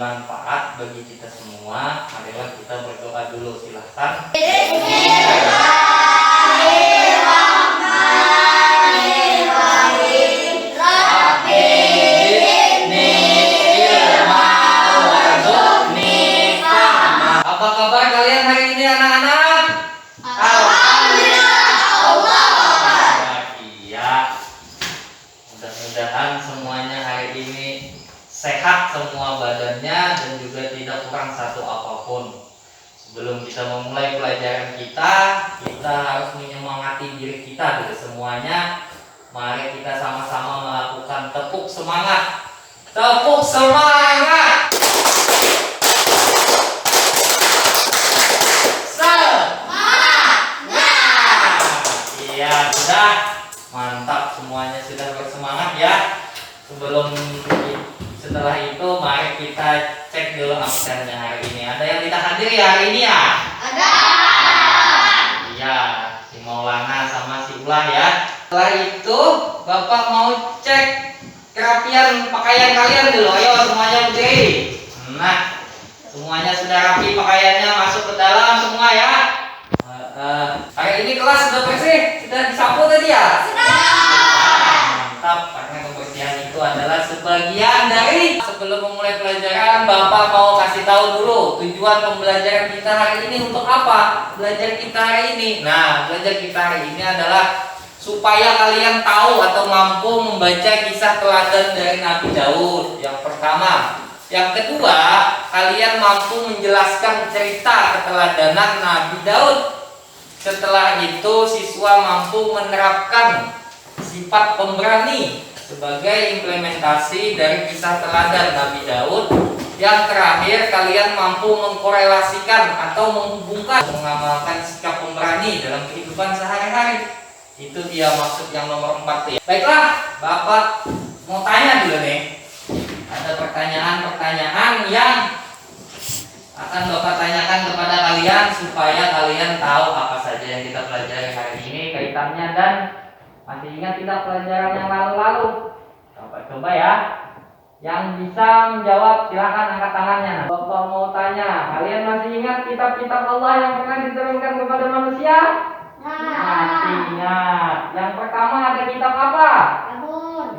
manfaat bagi kita semua. Marilah kita berdoa dulu, silahkan. Apa kabar kalian hari ini anak-anak? Iya. Mudah-mudahan semuanya hari ini sehat semua badannya dan juga tidak kurang satu apapun. Sebelum kita memulai pelajaran kita harus menyemangati diri kita dulu semuanya. Mari kita sama-sama melakukan tepuk semangat. Tepuk semangat. Iya, sudah. Mantap, semuanya sudah bersemangat ya. Setelah itu mari kita cek dulu absennya hari ini. Ada yang tidak hadir ya hari ini ya? Ada. Iya, si Maulana sama si Ulah ya. Setelah itu Bapak mau cek kerapian pakaian kalian dulu. Ayo semuanya berdiri. Nah, semuanya sudah rapi pakaiannya, masuk ke dalam semua ya. Hari ini kelas sudah bersih, sudah disapu tadi ya? Sudah. Mantap, karena kebersihan itu adalah sebagian dari. Sebelum memulai pelajaran, Bapak mau kasih tahu dulu tujuan pembelajaran kita hari ini untuk apa? Belajar kita hari ini. Nah, belajar kita hari ini adalah supaya kalian tahu atau mampu membaca kisah teladan dari Nabi Daud. Yang pertama. Yang kedua, kalian mampu menjelaskan cerita keteladanan Nabi Daud. Setelah itu siswa mampu menerapkan sifat pemberani sebagai implementasi dari kisah teladan Nabi Daud. Yang terakhir, kalian mampu mengkorelasikan atau menghubungkan, mengamalkan sikap pemberani dalam kehidupan sehari-hari. Itu dia maksud yang nomor 4 ya. Baiklah, Bapak mau tanya dulu nih. Ada pertanyaan-pertanyaan yang akan Bapak tanyakan kepada kalian supaya kalian tahu apa saja yang kita pelajari hari ini kaitannya, dan masih ingat tidak pelajaran yang lalu-lalu? Coba ya. Yang bisa menjawab silahkan angkat tangannya. Bapak mau tanya, kalian masih ingat kitab-kitab Allah yang pernah diturunkan kepada manusia? Masih ingat. Yang pertama ada kitab apa?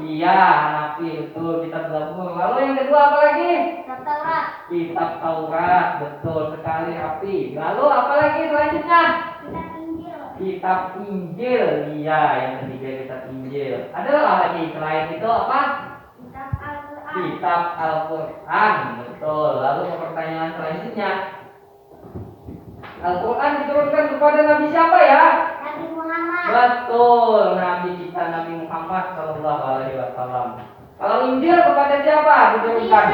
Iya, Hanafi, betul, kitab Zabur. Lalu yang kedua apa lagi? Kitab Taurat, betul sekali, Rafi. Lalu apa lagi selanjutnya? Kitab Injil. Iya, yang ketiga kitab Injil. Ada apa lagi selain itu apa? Kitab Al-Quran, betul. Lalu pertanyaan selanjutnya, Al-Quran diturunkan kepada Nabi siapa ya? Nabi Muhammad. Betul, Nabi kita Nabi Muhammad Shallallahu Alaihi Wasallam. Kalau Injil kepada siapa diturunkan?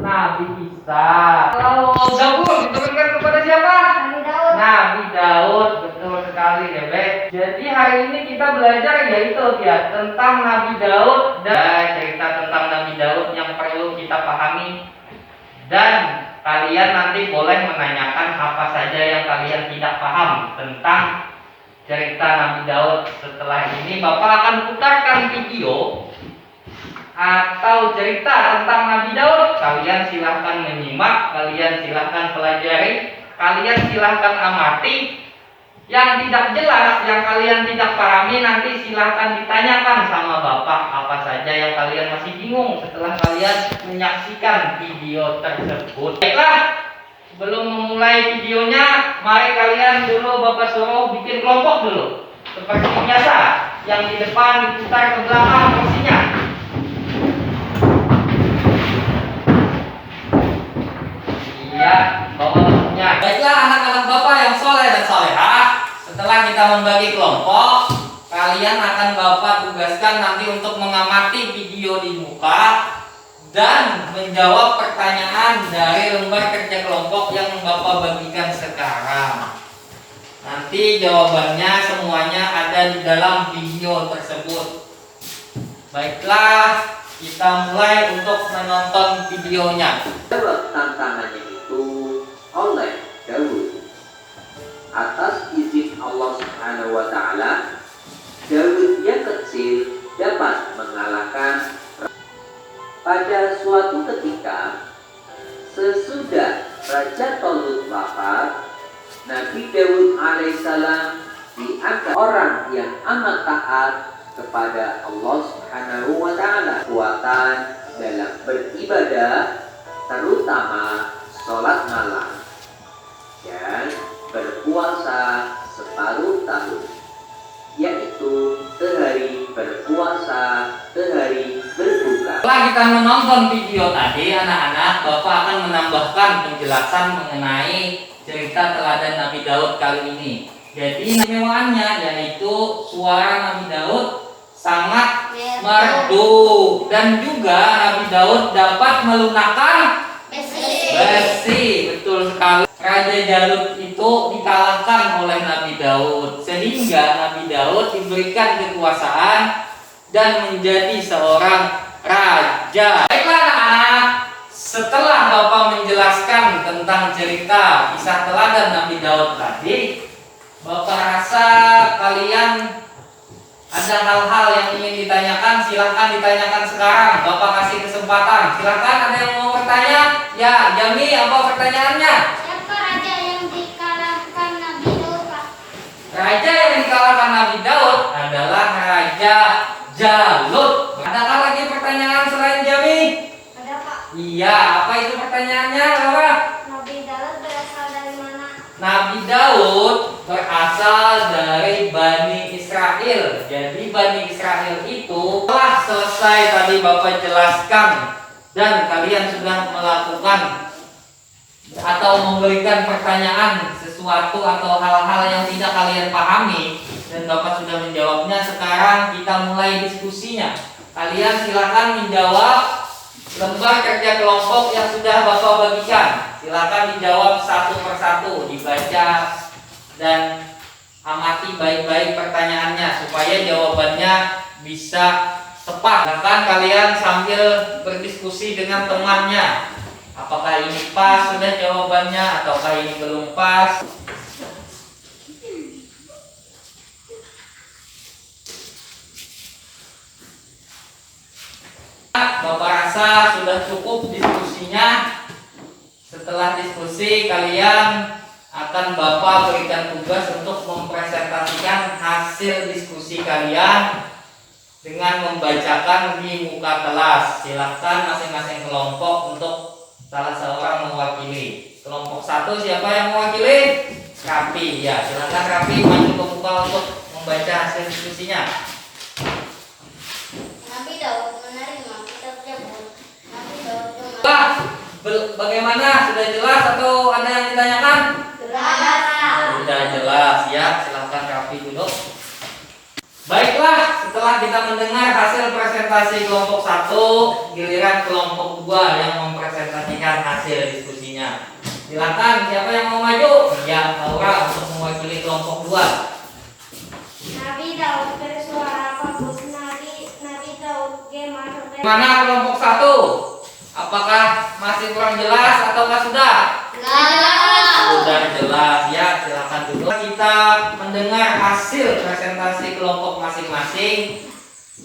Nabi Isa. Kalau Zabur diturunkan kepada siapa? Nabi Daud. Nabi Daud, betul sekali ya, Beb. Jadi hari ini kita belajar yaitu ya tentang Nabi Daud dan cerita tentang Nabi Daud yang perlu kita pahami. Dan kalian nanti boleh menanyakan apa saja yang kalian tidak paham tentang cerita Nabi Daud. Setelah ini Bapak akan putarkan video atau cerita tentang Nabi Daud. Kalian silahkan menyimak, kalian silahkan pelajari, kalian silahkan amati. Yang tidak jelas, yang kalian tidak pahami, nanti silahkan ditanyakan sama Bapak apa saja yang kalian masih bingung setelah kalian menyaksikan video tersebut. Baiklah, sebelum memulai videonya, mari kalian dulu Bapak suruh bikin kelompok dulu. Seperti biasa, yang di depan diputar ke belakang kursinya. Iya, bawa bukunya. Baiklah anak-anak Bapak yang soleh dan solehah, setelah kita membagi kelompok, kalian akan Bapak tugaskan nanti untuk mengamati video di muka dan menjawab pertanyaan dari lembar kerja kelompok yang Bapak bagikan sekarang. Nanti jawabannya semuanya ada di dalam video tersebut. Baiklah, kita mulai untuk menonton videonya. Tantangannya itu oleh Daud. Atas izin Allah Subhanahu wa Ta'ala, Daud yang kecil dapat mengalahkan. Pada suatu ketika, Raja Talut wafat, Nabi Daud alaihissalam diangkat orang yang amat taat kepada Allah Subhanahu wa taala. Kuatan dalam beribadah, terutama sholat malam dan berpuasa separuh tahun, yaitu sehari berpuasa, sehari berbuka. Setelah kita menonton video tadi, anak-anak, Bapak akan menambahkan penjelasan mengenai cerita teladan Nabi Daud kali ini. Jadi istimewaannya yaitu suara Nabi Daud sangat merdu, dan juga Nabi Daud dapat melunakkan besi. Betul sekali. Raja Jalut itu dikalahkan oleh Nabi Daud, sehingga Nabi Daud diberikan kekuasaan dan menjadi seorang raja. Baiklah anak-anak, setelah Bapak menjelaskan tentang cerita kisah teladan Nabi Daud tadi, Bapak rasa kalian ada hal-hal yang ingin ditanyakan. Silahkan ditanyakan sekarang. Bapak kasih kesempatan. Silahkan, ada yang mau bertanya? Ya, Jami, apa pertanyaannya? Siapa raja yang dikalahkan Nabi Daud, Pak? Raja yang dikalahkan Nabi Daud adalah Raja Jalut. Adakah lagi pertanyaan selain Jami? Ada, Pak. Iya, apa itu pertanyaannya, Laura? Nabi Daud berasal dari mana? Nabi Daud berasal dari Bani Israel. Jadi Bani Israel itu telah selesai tadi Bapak jelaskan, dan kalian sudah melakukan atau memberikan pertanyaan sesuatu atau hal-hal yang tidak kalian pahami, dan Bapak sudah menjawabnya. Sekarang kita mulai diskusinya. Kalian silakan menjawab lembar kerja kelompok yang sudah Bapak bagikan. Silakan dijawab satu persatu, dibaca dan amati baik-baik pertanyaannya supaya jawabannya bisa tepat. Silakan kalian sambil berdiskusi dengan temannya. Apakah ini pas sudah jawabannya ataukah ini belum pas? Bapak rasa sudah cukup diskusinya. Setelah diskusi, kalian akan Bapak berikan tugas untuk mempresentasikan hasil diskusi kalian dengan membacakan di muka kelas. Silahkan masing-masing kelompok untuk salah seorang mewakili. Kelompok 1 siapa yang mewakili? Rapi. Ya, silakan Rapi maju ke muka untuk membaca hasil diskusinya. Nabi Daud menerima kitab Zabur. Nabi Daud Pak, bagaimana? Sudah jelas atau ada yang ditanyakan? Sudah jelas ya. Silakan Rapi duduk. Baiklah, setelah kita mendengar hasil presentasi kelompok 1, giliran kelompok 2 yang mempresentasikan hasil diskusinya. Silakan, siapa yang mau maju? Ya, Laura untuk mewakili kelompok 2. Nabi Daud bersuara bagus. Nabi Daud gimana? Mana kelompok 1? Apakah masih kurang jelas ataukah sudah? Sudah jelas ya, silakan duduk. Kita mendengar hasil presentasi kelompok masing-masing.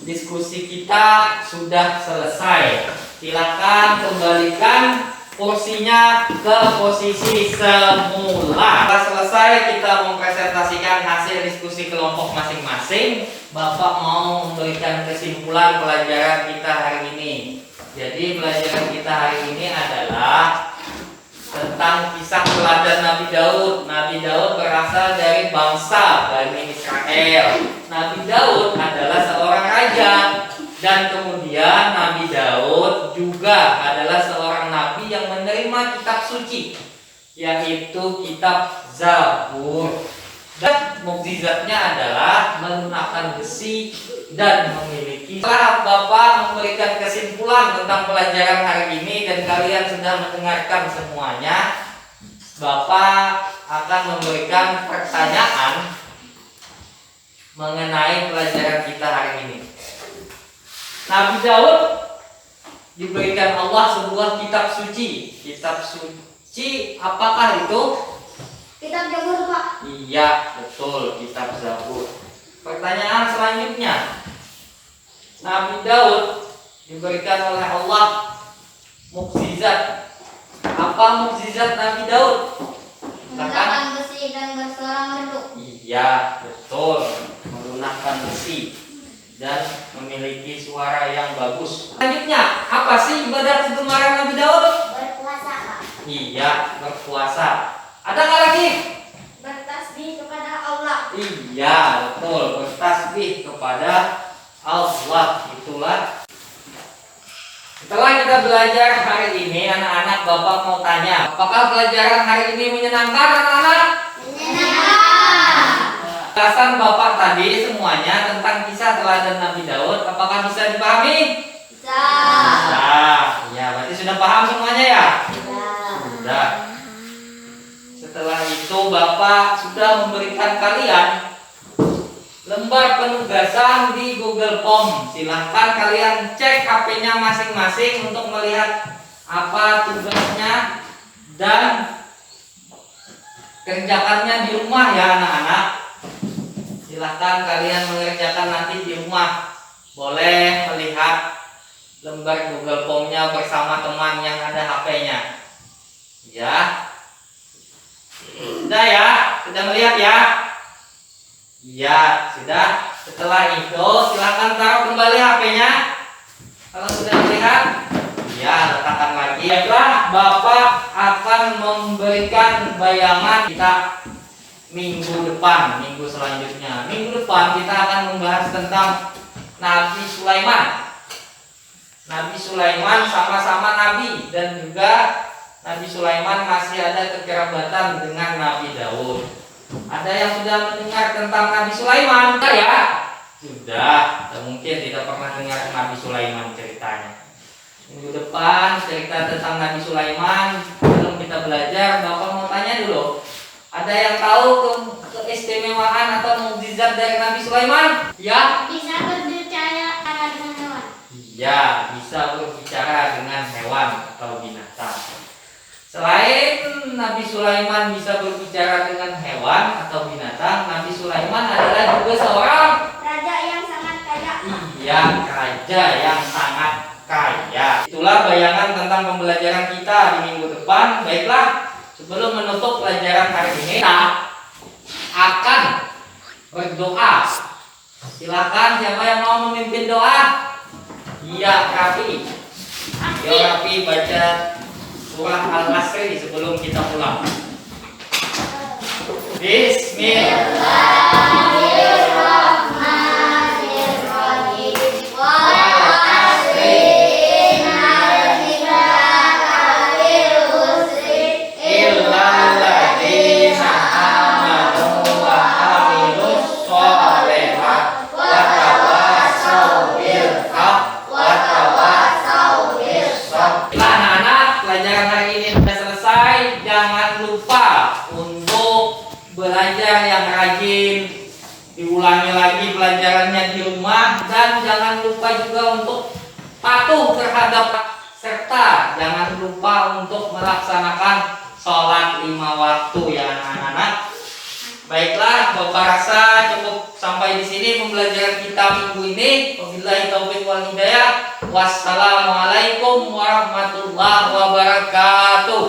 Diskusi kita sudah selesai. Silakan kembalikan kursinya ke posisi semula. Setelah selesai kita mempresentasikan hasil diskusi kelompok masing-masing, Bapak mau memberikan kesimpulan pelajaran kita hari ini. Jadi pelajaran kita hari ini adalah tentang kisah teladan Nabi Daud. Nabi Daud berasal dari bangsa Bani Israel. Nabi Daud adalah seorang raja, dan kemudian Nabi Daud juga adalah seorang nabi yang menerima kitab suci, yaitu kitab Zabur. Dan mukjizatnya adalah melunakkan besi dan memiliki. Setelah Bapak memberikan kesimpulan tentang pelajaran hari ini dan kalian sudah mendengarkan semuanya, Bapak akan memberikan pertanyaan mengenai pelajaran kita hari ini. Nabi Daud diberikan Allah sebuah kitab suci. Kitab suci apakah itu? Kitab Zabur, Pak. Iya, betul, kitab Zabur. Pertanyaan selanjutnya, Nabi Daud diberikan oleh Allah mukjizat. Apa mukjizat Nabi Daud? Menggunakan besi dan bersuara merdu. Iya, betul. Menggunakan besi dan memiliki suara yang bagus. Selanjutnya, apa sih ibadah kegemaran Nabi Daud? Berpuasa, Kak. Iya, berpuasa. Ada nggak lagi? Bertasbih kepada Allah. Iya, betul. Bertasbih kepada Allah. Itulah. Setelah kita belajar hari ini, anak-anak, Bapak mau tanya, apakah pelajaran hari ini menyenangkan, anak-anak? Menyenangkan. Penjelasan Bapak tadi semuanya tentang kisah teladan Nabi Daud, apakah bisa dipahami? Bisa. Bisa. Ya, berarti sudah paham semuanya ya? Sudah. Setelah itu Bapak sudah memberikan kalian lembar penugasan di Google Form. Silahkan kalian cek HP-nya masing-masing untuk melihat apa tugasnya dan kerjakannya di rumah ya anak-anak. Silahkan kalian mengerjakan nanti di rumah. Boleh melihat lembar Google Form-nya bersama teman yang ada HP-nya. Ya. Sudah ya? Sudah melihat ya? Iya, sudah. Setelah itu silakan taruh kembali HP-nya. Kalau sudah melihat, ya letakkan lagi. Baiklah, Bapak akan memberikan bayangan kita minggu depan, minggu selanjutnya. Minggu depan kita akan membahas tentang Nabi Sulaiman. Nabi Sulaiman sama-sama nabi dan juga Nabi Sulaiman masih ada kekerabatan dengan Nabi Daud. Ada yang sudah mendengar tentang Nabi Sulaiman? Sudah ya? Sudah. Mungkin tidak pernah dengar Nabi Sulaiman ceritanya. Minggu depan cerita tentang Nabi Sulaiman. Sebelum kita belajar, Bapak mau tanya dulu. Ada yang tahu keistimewaan atau mukjizat dari Nabi Sulaiman? Ya? Bisa berbicara dengan hewan. Ya, bisa berbicara dengan hewan atau binatang. Selain Nabi Sulaiman bisa berbicara dengan hewan atau binatang, Nabi Sulaiman adalah juga seorang Raja yang sangat kaya. iya, raja yang sangat kaya. Itulah bayangan tentang pembelajaran kita di minggu depan. Baiklah, sebelum menutup pelajaran hari ini, kita akan berdoa. Silakan siapa yang mau memimpin doa? Iya, Rafi. Yo Rafi baca surah Al-Asr sebelum kita pulang. Bismillahirrahmanirrahim. Wal asri innal insana lafii khusr Illa alladziina aamanu wa 'amilus shalihat wa tawassaw bil haqq wa tawassaw bis sabr. Anak-anak, pelajaran hari ini sudah selesai. Jangan lupa untuk belajar yang rajin, diulangi lagi pelajarannya di rumah, dan jangan lupa juga untuk patuh terhadap serta jangan lupa untuk melaksanakan sholat 5 waktu ya anak-anak. Baiklah, Bapak rasa cukup sampai di sini pembelajaran kita minggu ini. Wabillahi taufiq wal hidayah. Wassalamualaikum warahmatullahi wabarakatuh.